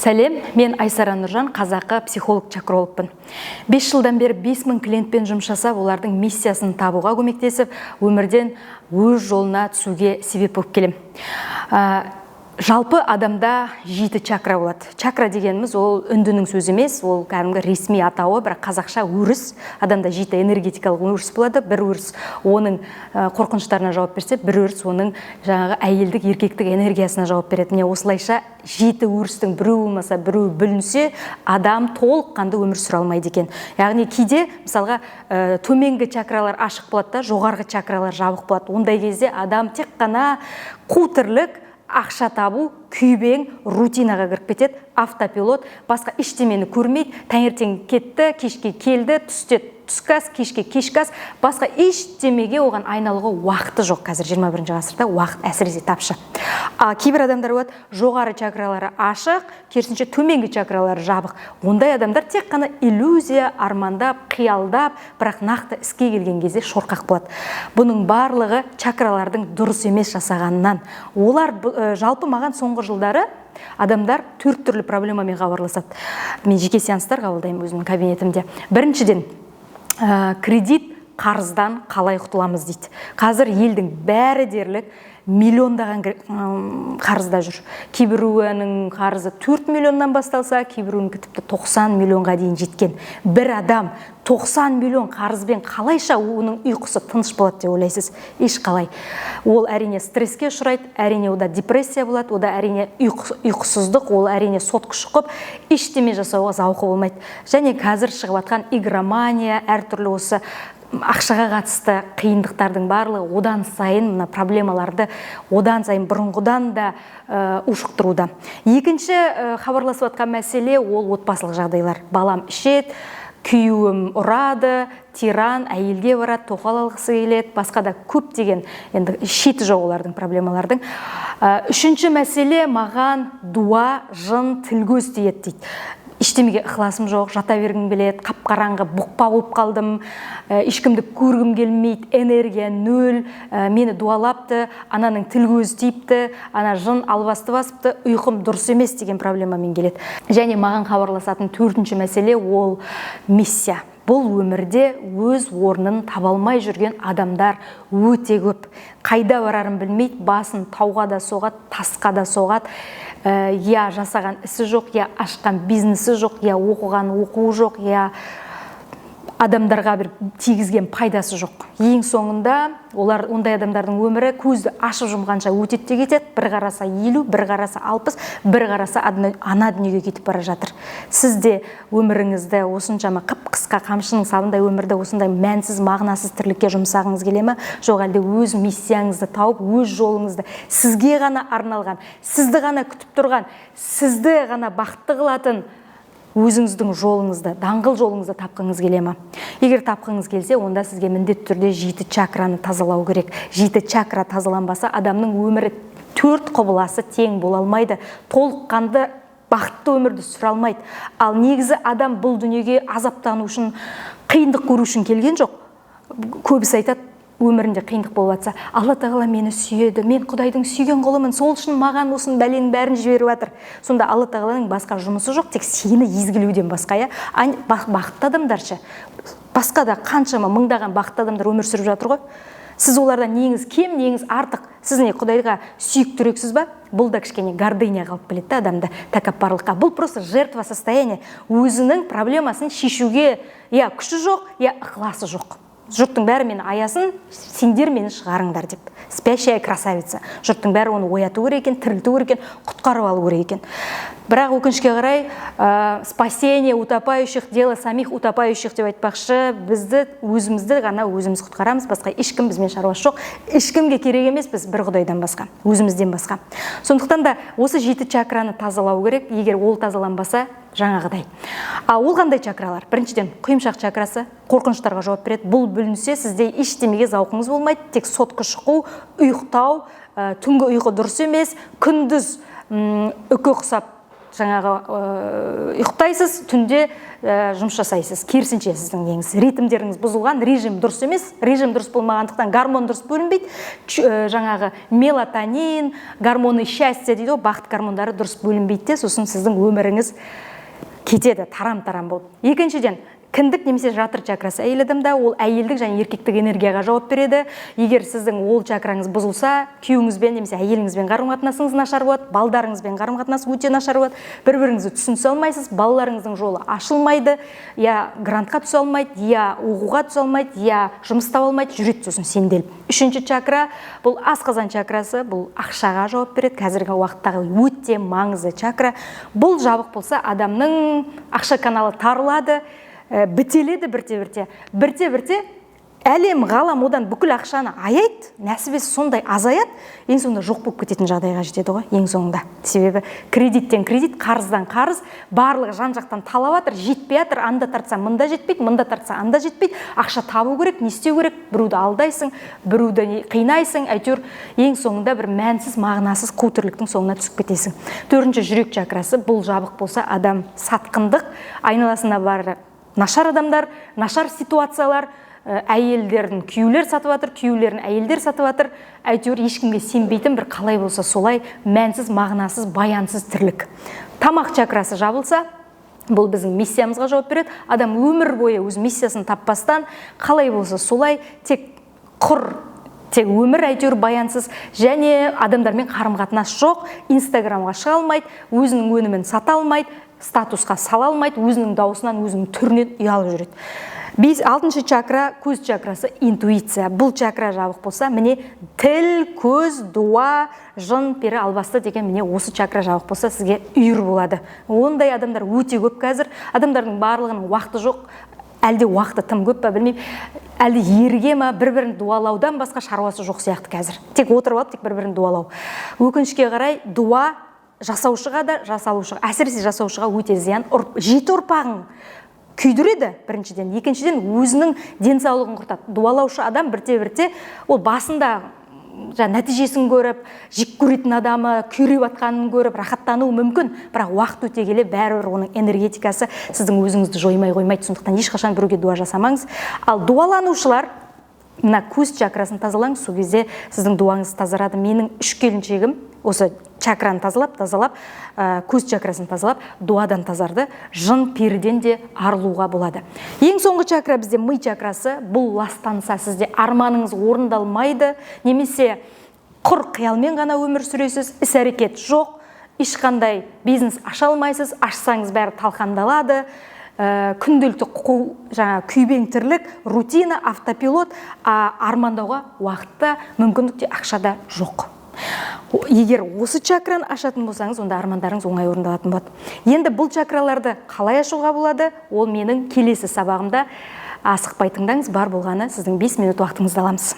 Сәлем, мен Айсара Нұржан, қазақы психолог-чакрологпын. 5 жылдан бері 5000 клиентпен жұмыс жасап, олардың миссиясын табуға көмектесіп, өмірден өз жолына түсуге себеп болып келем. Жалпы адамда 7 чакра болады. Чакра дегеніміз ол үндінің сөзі емес, ол кәдімгі ресми атауы, бірақ қазақша өріс. Адамда 7 энергетикалық өріс болады. Бір өріс оның қорқыныштарына жауап берсе, бір өріс оның жаңағы әйелдік, еркектік энергиясына жауап береді. Міне осылайша 7 өрістің біреуі болмаса, біреуі бүлінсе, адам толыққанды өмір сүре алмайды екен. Яғни кейде, мысалға, төменгі чакралар ашық болады да, жоғарғы чакралар жабық болады. Ондай кезде адам тек қана қу тірлік, ақша табу, күйбең, рутинаға кіріп кетеді, автопилот, басқа ештемені көрмейді, таңертең кетті, кешке келді, түсте түскі ас, кешке кешкі ас, басқа ештемеге оған айналуға уақыты жоқ. Қазір 21 ғасырда уақыт әсіресе тапшы. Кейбір адамдар болады, жоғары чакралары ашық, керісінше төменгі чакралары жабық. Ондай адамдар тек қана иллюзия, армандап, қиялдап, бірақ нақты іске келген кезде шорқақ болады. Бұның барлығы чакралардың дұрыс емес жасағанынан. Олар жалпы маған соңғы жылдары адамдар 4 түрлі проблемамен хабарласады. Мен жеке сеанстар қабылдаймын өзімнің кабинетімде. Біріншіден, кредит, қарыздан қалай құтыламыз дейді. Қазір елдің бәрі дерлік миллиондаған қарызда жүр. Кейбіреуінің қарызы 4 миллионнан басталса, кейбіреуінің тіпті 90 миллионға дейін жеткен. Бір адам 90 миллион қарызбен қалайша оның ұйқысы тыныш болады деп ойлайсыз? Еш қалай. Ол әрине стресске ұшырайды, әрине ода депрессия болады, ода әрине ұйқысыздық, ол әрине сотқы шықып, ештеме жасауға зауқы болмайды. Және қазір шығып жатқан игромания, әртүрлі осы ақшаға қатысты қиындықтардың барлығы одан сайын мына проблемаларды одан сайын бұрынғыдан да ушықтыруда. Екінші хабарласып жатқан мәселе ол отбасылық жағдайлар. Балам ішеді, күйеуім ұрады, тиран, әйелге барады, тоқал алғысы келеді, басқа да көптеген енді шеті жоқ олардың проблемалардың. Үшінші мәселе маған дуа, жын, тіл көз тиеді дейді. Ештемеге ықыласым жоқ, жата бергім келеді, қап-қараңғы бұқпа болып қалдым, ешкімді көргім келмейді, энергия нөл, мені дуалапты, ананың тіл көзі тиіпті, ана жын албасты басыпты, ұйқым дұрыс емес деген проблемамен келеді. Және маған хабарласатын 4-ші мәселе ол миссия. Бұл өмірде өз орнын таба алмай жүрген адамдар өте көп. Қайда барарын білмейді, басын тауға да соғады, тасқа да соғады. Я жасаған ісі жоқ, я ашқан бизнесі жоқ, я оқыған оқуы жоқ, я адамдарға бір тигізген пайдасы жоқ. Ең соңында олар ондай адамдардың өмірі көзді ашып жұмғанша өтеді де кетеді. Бір қараса 50, бір қараса 60, бір қараса ана дүниеге кетіп бара жатыр. Сіз де өміріңізді осыншама қып-қысқа қамшының сабындай өмірді осындай мәнсіз, мағынасыз тірлікке жұмсағыңыз келе ме? Жоқ, әлде өз миссияңызды тауып, өз жолыңызды сізге ғана арналған, сізді ғана күтіп тұрған, сізді ғана бақытты қылатын өзіңіздің жолыңызды, даңғыл жолыңызды тапқыңыз келе ме? Егер тапқыңыз келсе, онда сізге міндетті түрде 7 чакраны тазалау керек. 7 чакра тазаланбаса, адамның өмірі 4 құбыласы тең бола алмайды. Толыққанды бақытты өмірді сүре алмайды. Ал негізі адам бұл дүниеге азаптану үшін, қиындық көру үшін келген жоқ. Көбісі айтады, өмірінде қиындық болып жатса, Алла тағала мені сүйеді, мен Құдайдың сүйген құлымын, сол үшін маған осының бәленің бәрін жіберіп жатыр. Сонда Алла тағаланың басқа жұмысы жоқ, тек сені езгілеуден басқа. Бақытты адамдаршы, басқа да қаншама мыңдаған бақытты адамдар өмір сүріп жатыр ғой. Сіз олардан неңіз кем, неңіз артық. Сіз не Құдайға сүйіктірексіз ба? Бұл да кішкене гордыня қалып келеді адамды, тәкаппарлыққа. Бұл просто жертва состояние. Өзінің проблемасын шешуге я күші жоқ, я ықыласы жоқ. Жұрттың бәрі мені аясын, сендер мені шығарыңдар деп. Спящая красавица. Жұрттың бәрі оны ояту керек екен, тірілту керек екен, құтқарып алу керек екен. Бірақ өкінішке қарай, спасение утопающих, дело самих утопающих деп айтпақшы, бізді өзімізді ғана өзіміз құтқарамыз, басқа ешкім бізмен шаруасы жоқ. Ешкімге керек емес, біз бір Құдайдан басқа, өзімізден басқа. Сондықтан да осы 7 чакраны тазалау керек. Егер ол тазаланбаса, жаңағыдай. Ол қандай чакралар? Біріншіден, құйымшақ чакрасы қорқыныштарға жауап береді. Бұл бүлінсе, сізде ештемеге зауқыңыз болмайды, тек сотқы шықу, ұйықтау, түнгі ұйқы дұрыс емес, күндіз үкі құсап жаңағы ұйықтайсыз, түнде жұмыс жасайсыз. Керісінше сіздің неңіз ритмдеріңіз бұзылған, режим дұрыс емес. Режим дұрыс болмағандықтан гормон дұрыс бөлінбейді. Жаңағы мелатонин, гормоны счастья дейді, бақыт гормондары дұрыс бөлінбейді де, сосын сіздің өміріңіз кетеді, тарам-тарам болып. Екіншіден, кіндік немесе жатыр чакрасы әйел адамда, ол әйелдік және еркектік энергияға жауап береді. Егер сіздің ол чакраңыз бұзылса, күйеуіңізбен немесе әйеліңізбен қарым-қатынасыңыз нашар болады, балдарыңызбен қарым-қатынас өте нашар болады, бір-біріңізді түсінісе алмайсыз, балаларыңыздың жолы ашылмайды, я грантқа түсе алмайды, я оқуға түсе алмайды, я жұмыс таба алмайды, жүреді сосын сенделіп. Үшінші чакра, бұл асқазан чакрасы, бұл ақшаға жауап береді. Қазіргі уақыттағы өте маңызды чакра. Бұл жабық болса, адамның ақша каналы тарылады, бітеледі бірте-бірте әлем ғалам одан бүкіл ақшаны аяйды, нәсібесі сондай азаяды, ең соңында жоқ болып кететін жағдайға жетеді ғой, ең соңында. Себебі кредиттен кредит, қарыздан қарыз, барлығы жан-жақтан талап жатыр, жетпей жатыр, анда тартса мында жетпейді, мында тартса анда жетпейді, ақша табу керек, не істеу керек, біреуді алдайсың, біреуді қинайсың, әйтеуір ең соңында бір мәнсіз, мағынасыз қу тірліктің соңына түсіп кетесің. Төртінші жүрек чакрасы, бұл жабық болса, адам сатқындық, айналасында бар нашар адамдар, нашар ситуациялар, әйелдерін күйеулер сатып жатыр, күйеулерін әйелдер сатып жатыр, әйтеуір ешкімге сенбейтін бір қалай болса солай мәнсіз, мағынасыз, баянсыз тірлік. Тамақ чакрасы жабылса, бұл біздің миссиямызға жауап береді. Адам өмір бойы өз миссиясын таппастан, қалай болса солай тек өмір әйтеуір баянсыз, және адамдармен қарым-қатынас жоқ, инстаграмға шыға алмайды, өзінің өнімін сата алмайды, статусқа сала алмайды, өзінің даусынан, өзінің түрінен ұялып жүреді. Алтыншы чакра, көз чакрасы, интуиция. Бұл чакра жабық болса, міне тіл, көз, дуа, жын, пері, албасты деген міне осы чакра жабық болса, сізге үйір болады. Ондай адамдар өте көп қазір. Адамдардың барлығының уақыты жоқ. Әлде уақыты тым көп па білмеймін. Әлде ерге ма, бір-бірін дуалаудан басқа шаруасы жоқ сияқты қазір. Тек отырып алып, тек бір-бірін дуалау. Өкінішке қарай, дуа жасаушыға да, жасалушыға, әсіресе жасаушыға өте зиян. Жеті ұрпағың күйдіреді біріншіден, екіншіден өзінің денсаулығын құртады. Дуалаушы адам бірте-бірте ол басында нәтижесін көріп, жек көретін адамы күйреп атқанын көріп, рахаттануы мүмкін, бірақ уақыт өте келе бәрібір оның энергетикасы сіздің өзіңізді жоймай қоймайды. Сондықтан ешқашан біреуге дуа жасамаңыз. Ал дуаланушылар, мына көз чакрасын тазалаңыз, сол кезде сіздің дуаңыз тазарады. Менің 3 келіншегім осы чакраны тазалап, көз чакрасын тазалап, дуадан тазарды, жын періден де арылуға болады. Ең соңғы чакра бізде ми чакрасы, бұл ластанса, сізде арманыңыз орындалмайды, немесе құр қиялмен ғана өмір сүресіз, іс-әрекет жоқ, ешқандай бизнес аша алмайсыз, ашсаңыз бәрі талқандалады, күнделікті күйбең тірлік, рутина, автопилот, армандауға уақытта, мүмкіндікте, ақшада жоқ. Егер осы чакраны ашатын болсаңыз, онда армандарыңыз оңай орындалатын болады. Енді бұл чакраларды қалай ашуға болады? Ол менің келесі сабағымда. Асықпай тыңдаңыз, бар болғаны сіздің 5 минут уақытыңызды аламыз.